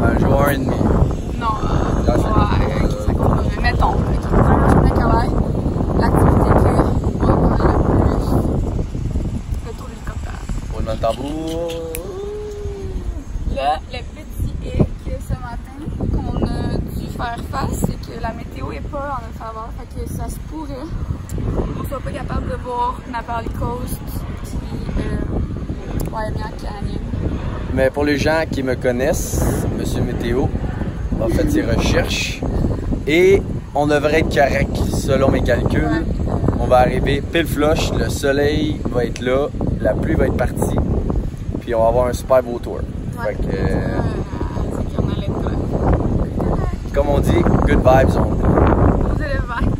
Un jour et demi. Non, ouais, ça compte. Mettons, première journée de travail, l'activité qu'on va prendre le plus, le tour d'hélicoptère. Roulement de tambour. Là, le petit hic ce matin qu'on a dû faire face, c'est que la météo est pas en notre faveur, fait que ça se pourrait qu'on soit pas capable de voir Napali Coast puis Waimea Canyon. Mais pour les gens qui me connaissent, Monsieur Météo a fait ses recherches et on devrait être correct selon mes calculs. Ouais. On va arriver pile flush, le soleil va être là, la pluie va être partie, puis on va avoir un super beau tour. Ouais. Fait que, C'est qu'on allait être comme on dit, good vibes only. poser les vibes.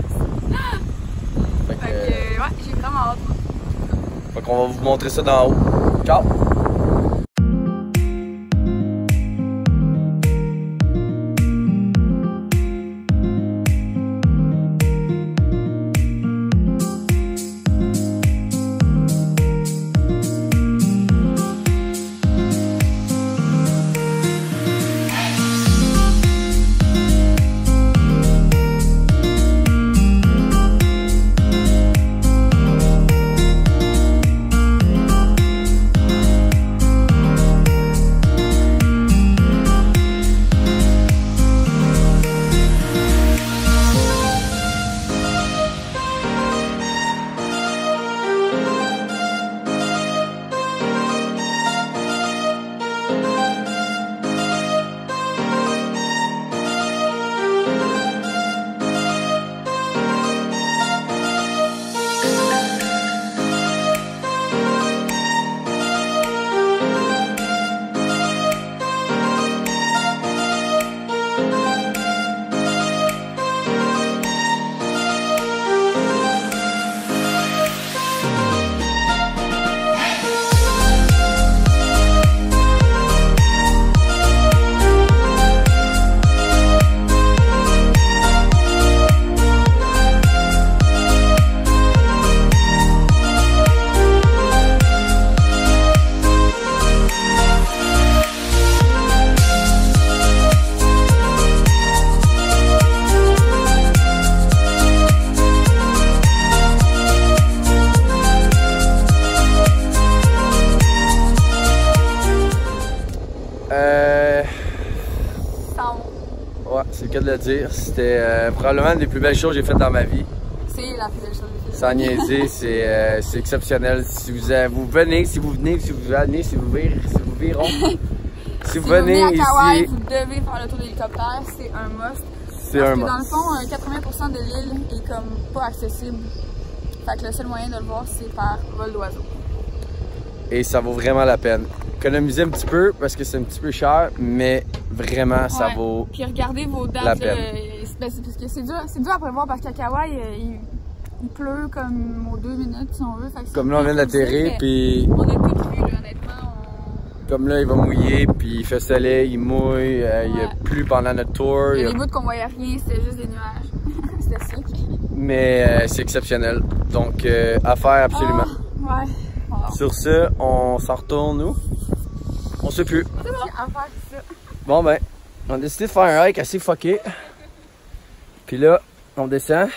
Fait que, Ouais, j'ai vraiment hâte. fait qu'on va vous montrer ça d'en haut. Ciao! Ouais, c'est le cas de le dire. C'était probablement une des plus belles choses que j'ai faites dans ma vie. C'est la plus belle chose que j'ai faite. Sans niaiser, c'est exceptionnel. Si vous venez, si vous venez, si vous allez, si vous virez, si vous venez à Kauai, ici, vous devez faire le tour de l'hélicoptère, c'est un must. c'est un Parce que dans le must. fond, 80% de l'île est comme pas accessible. Fait que le seul moyen de le voir, c'est par vol d'oiseau. Et ça vaut vraiment la peine. Économisez un petit peu parce que c'est un petit peu cher, mais vraiment, ça Ouais. vaut Puis regardez vos dates. la là, peine. parce que c'est dur à prévoir parce qu'à Kauai, il pleut comme aux 2 minutes si on veut. Fait que Comme là, on vient d'atterrir, puis on a tout vu, là, honnêtement. comme là, il va mouiller, puis il fait soleil, il mouille, il a plu pendant notre tour. Il y a des bouts qu'on voyait rien, c'était juste des nuages. C'était ça. Mais c'est exceptionnel. Donc, à faire absolument. Oh, ouais. Wow. Sur ce, on s'en retourne, nous. On sait plus. C'est bon. À faire ça. Bon ben, on a décidé de faire un hike assez fucké. Puis là, on descend.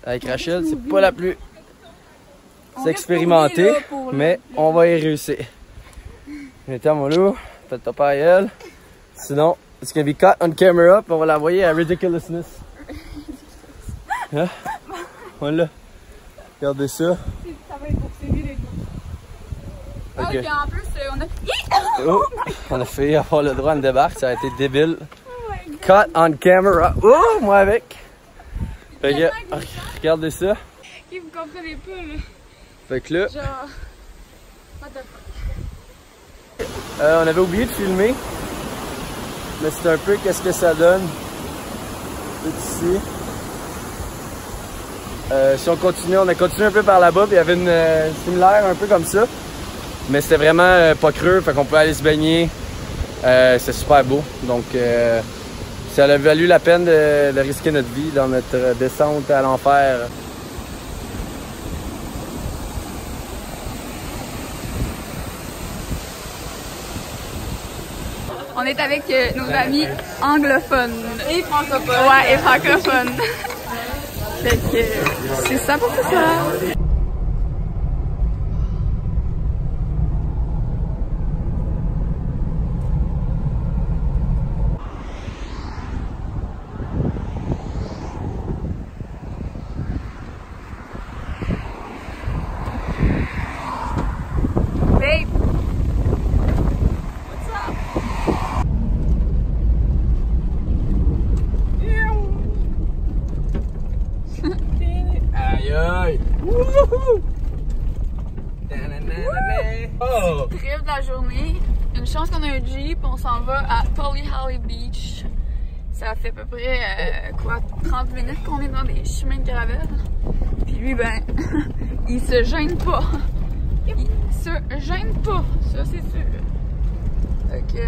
Avec Rachel, c'est pas la plus expérimentée, mais on va y réussir. Mettez mon loup, faites pas à elle. Sinon, it's gonna be caught on camera, puis on va l'envoyer à Ridiculousness. Hein? Voilà. Regardez ça. Ça va être pour celui les deux. Ok. Ah, puis en plus, on a. Oh, on a fait avoir le droit à une débarque, ça a été débile. Oh my God. Caught on camera. Oh, moi avec. Fait que, regardez ça. Vous comprenez pas, là. Fait que là, Genre. What the fuck? on avait oublié de filmer. Mais c'est un peu qu'est-ce que ça donne. Tout ici. Si on continue, on a continué un peu par là-bas, puis il y avait une similaire un peu comme ça. Mais c'était vraiment pas creux, fait qu'on pouvait aller se baigner. C'est super beau. Donc, ça a valu la peine de risquer notre vie dans notre descente à l'enfer. On est avec nos amis anglophones. Et francophones. Ouais, et francophones. Fait que c'est ça pour tout ça. Babe. What's up? Aïe aïe! Wouhou! Oh! Trip de la journée. Une chance qu'on a un Jeep, on s'en va à Tully Holly Beach. Ça fait à peu près 30 minutes qu'on est dans des chemins de caravelle. Puis lui, ben, il se gêne pas. Il se gêne pas, ça c'est sûr. Fait que,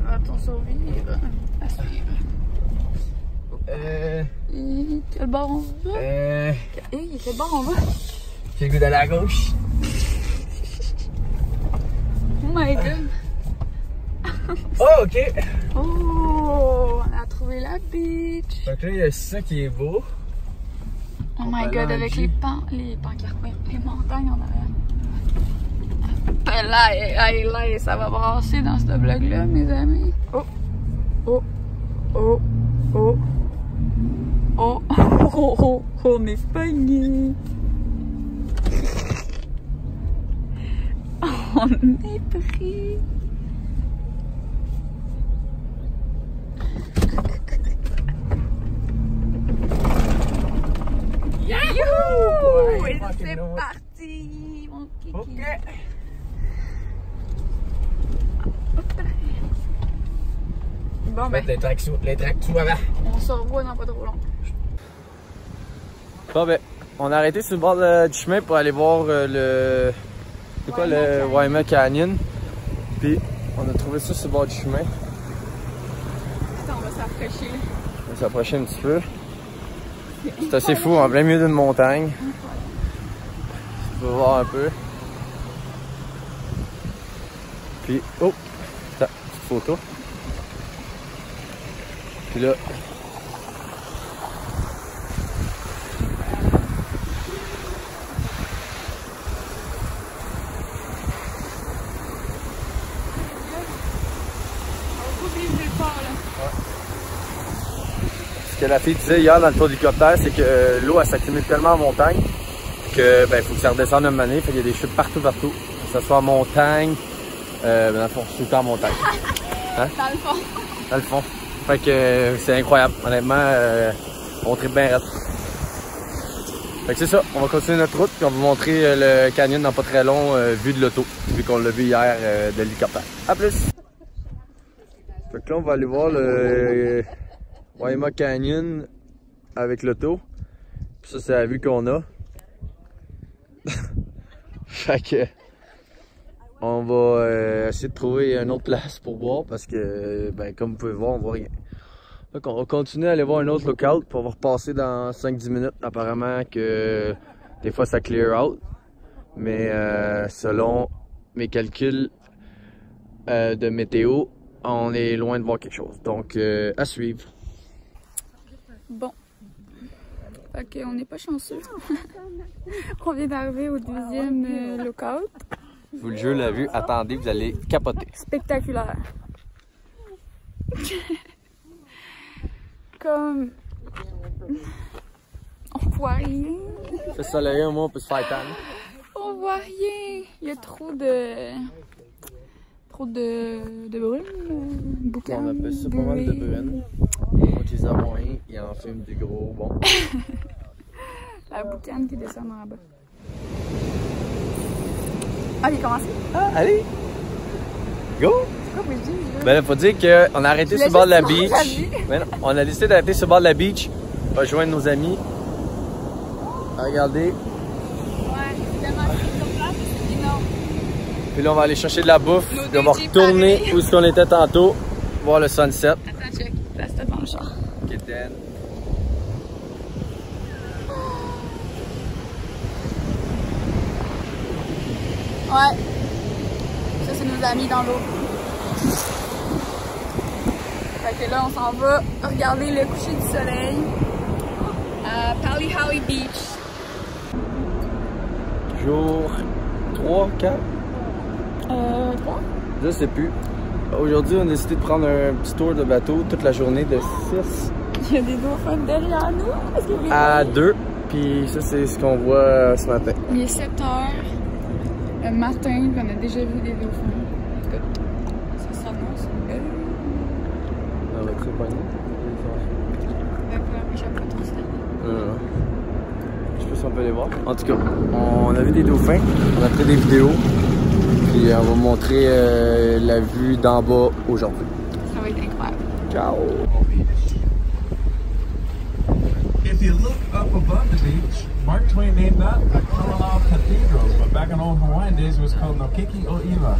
va-t-on survivre à suivre? Quel bord on va? Quel bord on va? J'ai le goût d'aller à gauche. Oh my god! Oh, ok! Oh! On a trouvé la beach! Fait que là, il y a ça qui est beau. Oh my god, avec les pancartes, les montagnes en arrière. Là, ça va brasser dans ce vlog-là, mes amis. Oh! Oh! Oh! Oh! Oh! Oh! Oh! On est pogné! On est pris! Youhou! Et c'est parti, mon kiki! Ok! Bon ben, Les tracks avant. on se revoit dans pas trop long. Bon ben, on a arrêté sur le bord du chemin pour aller voir le... C'est quoi le Waima Canyon? Puis on a trouvé ça sur le bord du chemin. Attends, on va s'approcher. On va s'approcher un petit peu. C'est assez fou, en plein milieu d'une montagne. Tu peux voir un peu. Puis, oh! Attends, petite photo. Puis là... Ce que la fille disait hier dans le tour d'hélicoptère, c'est que l'eau elle s'accumule tellement en montagne que ben faut que ça redescende une année. Fait qu'il y a des chutes partout, que ce soit en montagne, dans le fond, tout le temps en montagne. Hein? Dans le fond. Dans le fond. Fait que c'est incroyable. Honnêtement, on tripe bien raide. Fait que c'est ça, on va continuer notre route puis on va vous montrer le canyon dans pas très long, vu de l'auto, vu qu'on l'a vu hier de l'hélicoptère. A plus! Fait que là on va aller voir le Waima Canyon avec l'auto. Puis ça c'est la vue qu'on a. Fait que on va essayer de trouver une autre place pour boire parce que ben comme vous pouvez voir on voit rien. Donc on va continuer à aller voir un autre lookout pour on va repasser dans 5-10 minutes. Apparemment que des fois ça clear out. Mais selon mes calculs de météo, on est loin de voir quelque chose. Donc à suivre. Bon. Fait qu'on n'est pas chanceux. On vient d'arriver au deuxième lookout. Vous le jeu l'a vu, attendez, vous allez capoter. Spectaculaire. Comme... On voit rien. Le soleil, au moins on peut se faire tan. On voit rien. Il y a trop de brume. Boucan. On appelle ça pas mal de brume. Moi je les ai moins, il en filme du gros bon. La boucane qui descend en bas. Allez, commencez. Ah, allez! Go! C'est quoi, je dis? Ben là, faut dire qu'on a arrêté sur le bord de la beach. Ben non, on a décidé d'arrêter sur le bord de la beach. On va joindre nos amis. Regardez. Ouais, c'est tellement sur place, c'est énorme. Puis là, on va aller chercher de la bouffe. Puis on va retourner où est-ce qu'on était tantôt. Voir le sunset. Attends, check. Place-toi dans le char. Ok, Dan. Ouais. Ça, c'est nos amis dans l'eau. que là, on s'en va regarder le coucher du soleil à Pali Hali Beach. Jour 3, 4? 3? Je sais plus. Aujourd'hui, on a décidé de prendre un petit tour de bateau toute la journée de 6 Il y a des dauphins derrière nous. à 2. Puis ça, c'est ce qu'on voit ce matin. Il est 7 h le matin, puis on a déjà vu des dauphins. Écoute, ça s'annonce. On va très poigné. Je sais pas trop ça. Je sais pas si on peut les voir. En tout cas, on a vu des dauphins, on a fait des vidéos. Puis on va montrer la vue d'en bas aujourd'hui. Ça va être incroyable. Ciao! If you look up above the beach, Mark Twain named that a Carlisle Cathedral, but back in old Hawaiian days it was called Nokiki Oiwa.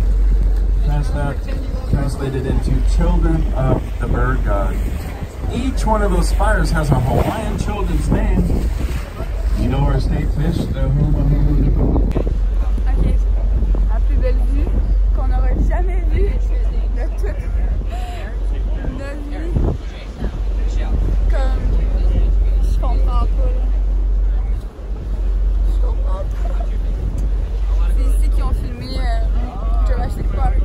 Translated into Children of the Bird God. Each one of those spires has a Hawaiian children's name. You know our state fish, the huma huma. Ok, la plus belle vue qu'on n'aurait jamais vue de toute notre vie. Comme, je comprends pas là. Je comprends pas. C'est ici qu'ils ont filmé Jurassic Park.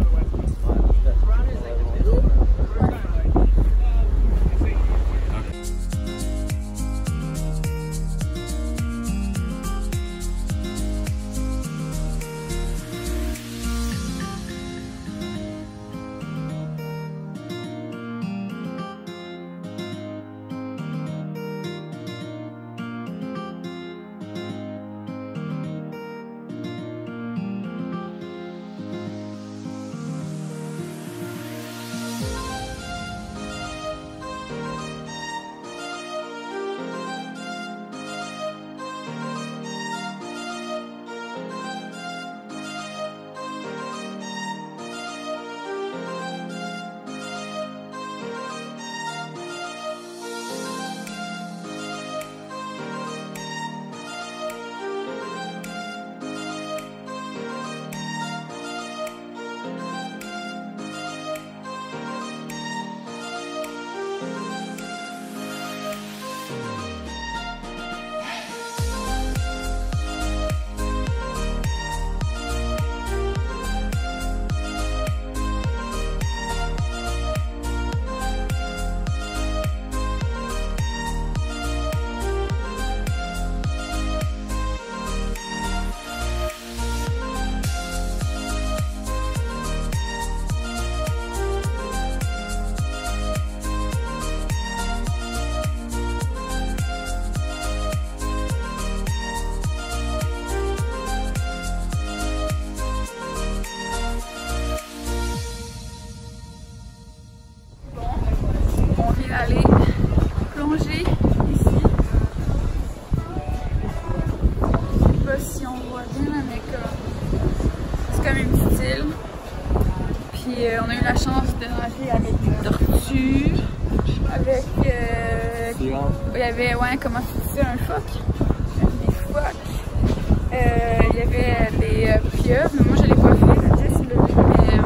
Aller plonger ici. Je sais pas si on voit bien, mais c'est comme une petite île. Puis on a eu la chance de nager avec des tortues, avec il y avait, ouais, comment c'est un phoque, des phoques, il y avait des pieuvres, mais moi je l'ai pas fait, Jess l'a vu, mais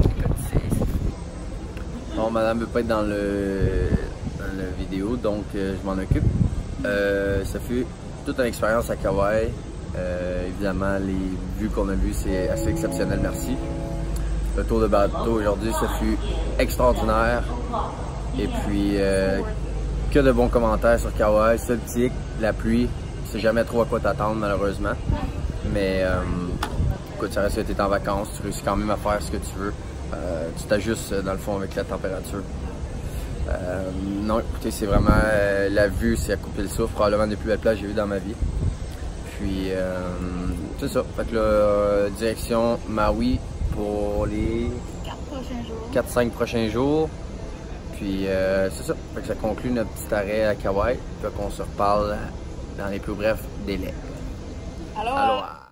écoute, c'est... Bon, madame veut pas être dans la vidéo, donc je m'en occupe. Ça fut toute une expérience à Kauai. Évidemment, les vues qu'on a vues, c'est assez exceptionnel, merci. Le tour de bateau aujourd'hui, ça fut extraordinaire. Et puis, que de bons commentaires sur Kauai. Seul petit, la pluie, tu sais jamais trop à quoi t'attendre, malheureusement. Mais, écoute, ça reste que t'es en vacances, tu réussis quand même à faire ce que tu veux. Tu t'ajustes, dans le fond, avec la température. Non, écoutez, c'est vraiment la vue, c'est à couper le souffle, probablement une des plus belles plages que j'ai vues dans ma vie. Puis, c'est ça. Fait que là, direction Maui pour les 4-5 prochains jours. Puis, c'est ça. Fait que ça conclut notre petit arrêt à Kauai. Fait qu'on se reparle dans les plus brefs délais. Aloha!